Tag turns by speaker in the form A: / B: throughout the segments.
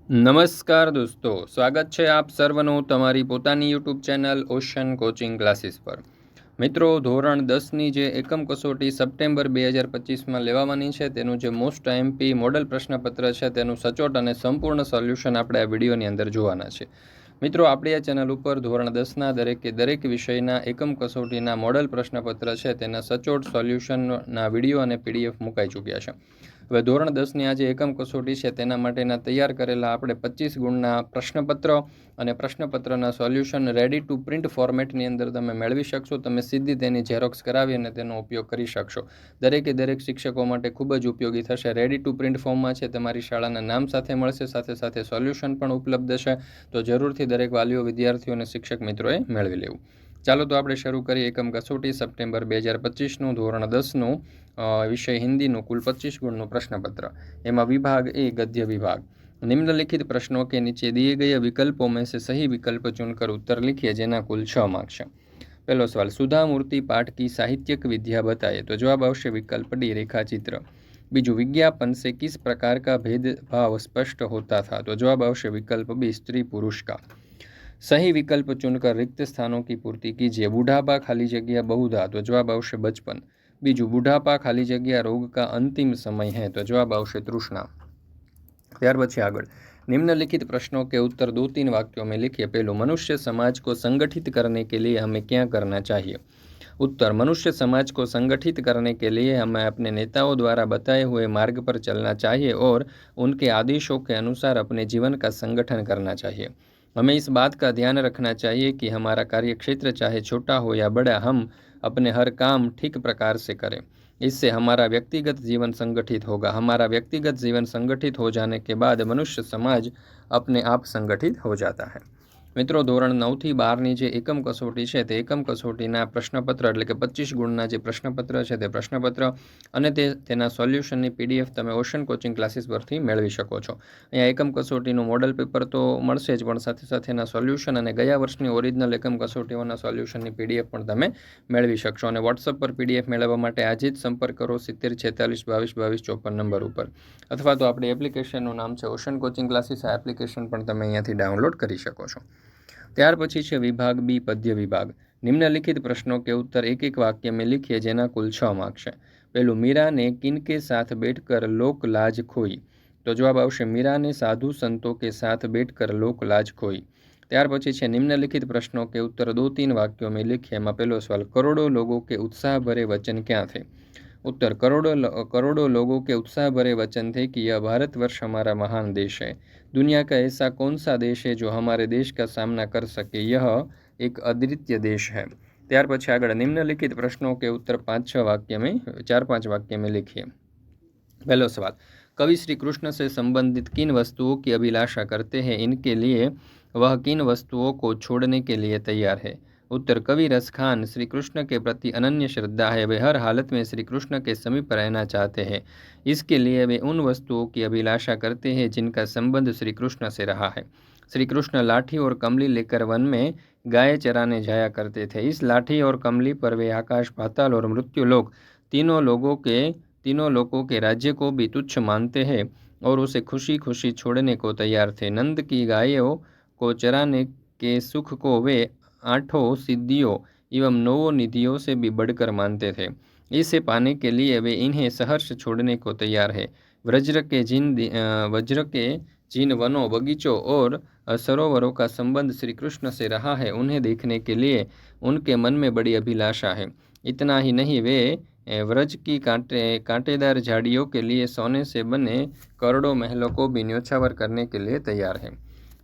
A: નમસ્કાર દોસ્તો, સ્વાગત છે આપ સર્વનું તમારી પોતાની YouTube channel ocean coaching classes પર। મિત્રો, ધોરણ 10ની જે એકમ કસોટી સપ્ટેમ્બર 2025માં લેવાની છે તેનું જે મોસ્ટ આઈએમપી મોડલ પ્રશ્નપત્ર છે તેનું સચોટ અને સંપૂર્ણ સોલ્યુશન આપણે આ વિડીયોની અંદર જોવાના છે। મિત્રો, આપણી આ ચેનલ ઉપર ધોરણ 10ના દરેક વિષયના એકમ કસોટીના મોડલ પ્રશ્નપત્ર છે તેના સચોટ સોલ્યુશનના વિડીયો અને પીડીએફ મુકાઈ ચૂક્યા છે। હવે ધોરણ 10ની આ જે એકમ કસોટી છે તેના માટેના તૈયાર કરેલા આપણે 25 ગુણના પ્રશ્નપત્ર અને પ્રશ્નપત્રના સોલ્યુશન રેડી ટુ પ્રિન્ટ ફોર્મેટની અંદર તમે મેળવી શકશો। તમે સીધી તેની ઝેરોક્સ કરાવી અને તેનો ઉપયોગ કરી શકશો। દરેક શિક્ષકો માટે ખૂબ જ ઉપયોગી થશે। રેડી ટુ પ્રિન્ટ ફોર્મમાં છે, તમારી શાળાના નામ સાથે મળશે, સાથે સોલ્યુશન પણ ઉપલબ્ધ છે। તો જરૂરથી દરેક વાલીઓ, વિદ્યાર્થીઓ અને શિક્ષક મિત્રોએ મેળવી લેવું। ચાલો તો આપણે શરૂ કરીએ એકમ કસોટી સપ્ટેમ્બર 2025નું ધોરણ 10નું વિષય हिंदी कुल 25 गुणનું प्रश्नपत्र। एमा विभाग ए गद्य विभाग। निम्नलिखित प्रश्नों के नीचे दिए गए विकल्पों में से सही विकल्प चुनकर उत्तर लिखिए, जेना कुल 6 मार्क्स है। पहलो सवाल, सुधा मूर्ति पाठ की साहित्यिक विद्या बताए। तो जवाब आवश्य विकल्प डी, रेखाचित्र। बीजू, विज्ञापन से किस प्रकार का भेदभाव स्पष्ट होता था। तो जवाब आवश्य विकल्प बी, स्त्री पुरुष का। सही विकल्प चुनकर रिक्त स्थानों की पूर्ति कीजिए। बूढ़ापा खाली जगह बहुधा। तो जवाब आवश्य बचपन। बीजू, बूढ़ापा खाली जगह रोग का अंतिम समय है। तो जवाब आवश्य तृष्णा। त्यार पछी आगळ, निम्नलिखित प्रश्नों के उत्तर 2-3 वाक्यों में लिखिए। पहलू, मनुष्य समाज को संगठित करने के लिए हमें क्या करना चाहिए। उत्तर, मनुष्य समाज को संगठित करने के लिए हमें अपने नेताओं द्वारा बताए हुए मार्ग पर चलना चाहिए और उनके आदेशों के अनुसार अपने जीवन का संगठन करना चाहिए। हमें इस बात का ध्यान रखना चाहिए कि हमारा कार्य क्षेत्र चाहे छोटा हो या बड़ा, हम अपने हर काम ठीक प्रकार से करें। इससे हमारा व्यक्तिगत जीवन संगठित होगा। हमारा व्यक्तिगत जीवन संगठित हो जाने के बाद मनुष्य समाज अपने आप संगठित हो जाता है। मित्रों, धोरण 9 થી 12ની જે એકમ કસોટી છે તે એકમ કસોટીના પ્રશ્નપત્ર એટલે કે 25 ગુણના જે પ્રશ્નપત્ર છે તે પ્રશ્નપત્ર અને તેના સોલ્યુશનની પીડીએફ તમે ઓશન કોચિંગ ક્લાસીસ પરથી મેળવી શકો છો। અહીંયા એકમ કસોટીનું મોડલ પેપર તો મળશે જ, પણ સાથે એના સોલ્યુશન અને ગયા વર્ષની ઓરિજિનલ એકમ કસોટીઓના સોલ્યુશનની પીડીએફ પણ તમે મેળવી શકશો। અને વોટ્સઅપ પર પીડીએફ મેળવવા માટે આજે જ સંપર્ક કરો 7046222254 નંબર ઉપર, અથવા તો આપણી એપ્લિકેશનનું નામ છે ઓશન કોચિંગ ક્લાસીસ। આ એપ્લિકેશન પણ તમે અહીંયાથી ડાઉનલોડ કરી શકો છો। त्यार पछी छे विभाग बी, पद्य विभाग। निम्नलिखित प्रश्नों के उत्तर एक एक वाक्य में लिखिए, जेना कुल 6 मार्क्स है। पहलू, मीरा ने किन के साथ बैठकर लोक लाज खोई। तो जवाब आवश्य मीरा ने साधु संतों के साथ बैठकर लोक लाज खोई। त्यार पछी छे निम्नलिखित प्रश्नों के उत्तर 2-3 वाक्यों में लिखिए। एमां पहलो सवाल, करोड़ों लोगों के उत्साह भरे वचन क्या थे। उत्तर, करोड़ों लोगों के उत्साह भरे वचन थे कि यह भारतवर्ष हमारा महान देश है। दुनिया का ऐसा कौन सा देश है जो हमारे देश का सामना कर सके, यह एक अद्वितीय देश है। त्यार पछी आगळ, निम्नलिखित प्रश्नों के उत्तर 4-5 वाक्य में लिखिए। पहलो सवाल, कवि श्री कृष्ण से संबंधित किन वस्तुओं की अभिलाषा करते हैं, इनके लिए वह किन वस्तुओं को छोड़ने के लिए तैयार है। उत्तर, कवि रसखान श्री कृष्ण के प्रति अनन्य श्रद्धा है। वे हर हालत में श्री कृष्ण के समीप रहना चाहते हैं। इसके लिए वे उन वस्तुओं की अभिलाषा करते हैं जिनका संबंध श्री कृष्ण से रहा है। श्री कृष्ण लाठी और कमली लेकर वन में गाय चराने जाया करते थे। इस लाठी और कमली पर वे आकाश, पाताल और मृत्युलोक तीनों लोगों के राज्य को भी तुच्छ मानते हैं और उसे खुशी खुशी छोड़ने को तैयार थे। नंद की गायों को चराने के सुख को वे 8 सिद्धियों एवं 9 निधियों से भी बढ़कर मानते थे। इसे पाने के लिए वे इन्हें सहर्ष छोड़ने को तैयार है। वज्र के जिन वनों, बगीचों और सरोवरों का संबंध श्री कृष्ण से रहा है, उन्हें देखने के लिए उनके मन में बड़ी अभिलाषा है। इतना ही नहीं, वे व्रज की कांटेदार झाड़ियों के लिए सोने से बने करोड़ों महलों को भी न्योछावर करने के लिए तैयार है।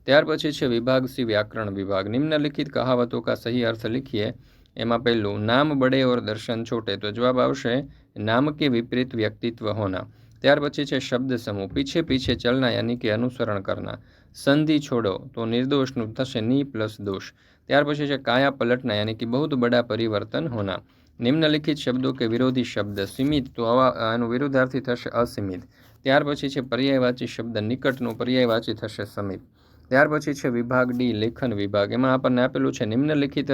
A: त्यार पछी छे विभाग सी, व्याकरण विभाग। निम्नलिखित कहावतों का सही अर्थ लिखिए। एमां पहलू, नाम बड़े और दर्शन छोटे। तो जवाब आवशे नाम के विपरीत व्यक्तित्व होना। त्यार पछी छे शब्द समूह, पीछे पीछे चलना यानी कि अनुसरण करना। संधि छोड़ो तो निर्दोषનું થશે ની પ્લસ दोष। त्यार पछी छे काया पलटना यानी कि बहुत बड़ा परिवर्तन होना। निम्नलिखित शब्दों के विरोधी शब्द, सीमित तो આનો વિરુદ્ધાર્થી થશે અસીમિત। ત્યાર પછી છે પર્યાયવાચી શબ્દ, નિકટનું પર્યાયવાચી થશે સમીપ। ત્યાર પછી છે વિભાગ ડી, લેખન વિભાગ। એમાં આપણને આપેલું છે નિમ્નલિખિત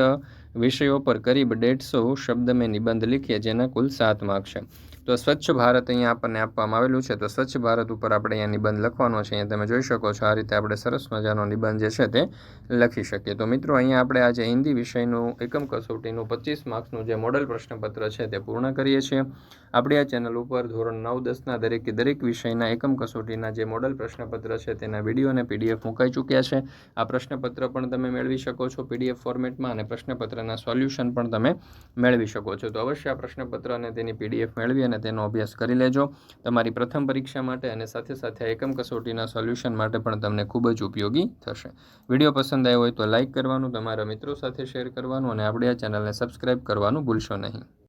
A: વિષયોं पर करीब 150 शब्द में निबंध लिखिए, जेना कुल 7 मार्क्स है। તો સ્વચ્છ ભારત અહીંયા આપણને આપવામાં આવેલું છે. તો સ્વચ્છ ભારત ઉપર આપણે અહીંયા નિબંધ લખવાનો છે. અહીંયા તમે જોઈ શકો છો આ રીતે આપણે સરસ મજાનો નિબંધ જે છે તે લખી શકીએ. તો મિત્રો અહીંયા આપણે આજે હિન્દી વિષયનું એકમ કસોટીનું 25 માર્ક્સનું જે મોડલ પ્રશ્નપત્ર છે તે પૂર્ણ કરીએ છીએ. આપણી આ ચેનલ ઉપર ધોરણ 9-10ના દરેક વિષયના એકમ કસોટીના જે મોડલ પ્રશ્નપત્ર છે તેના વિડીયો અને PDF મુકાઈ ચૂક્યા છે. આ પ્રશ્નપત્ર પણ તમે મેળવી શકો છો PDF ફોર્મેટમાં, અને પ્રશ્નપત્રના સોલ્યુશન પણ તમે મેળવી શકો છો. તો અવશ્ય આ પ્રશ્નપત્ર અને તેની PDF મેળવી અને તેનો અભ્યાસ કરી લેજો તમારી પ્રથમ પરીક્ષા માટે, અને સાથે એકમ કસોટીના સોલ્યુશન માટે પણ તમને ખૂબ જ ઉપયોગી થશે. વિડીયો પસંદ આવ્યો હોય તો લાઇક કરવાનું, તમારા મિત્રો સાથે શેર કરવાનું, અને આપણી આ ચેનલને સબસ્ક્રાઈબ કરવાનું ભૂલશો નહીં.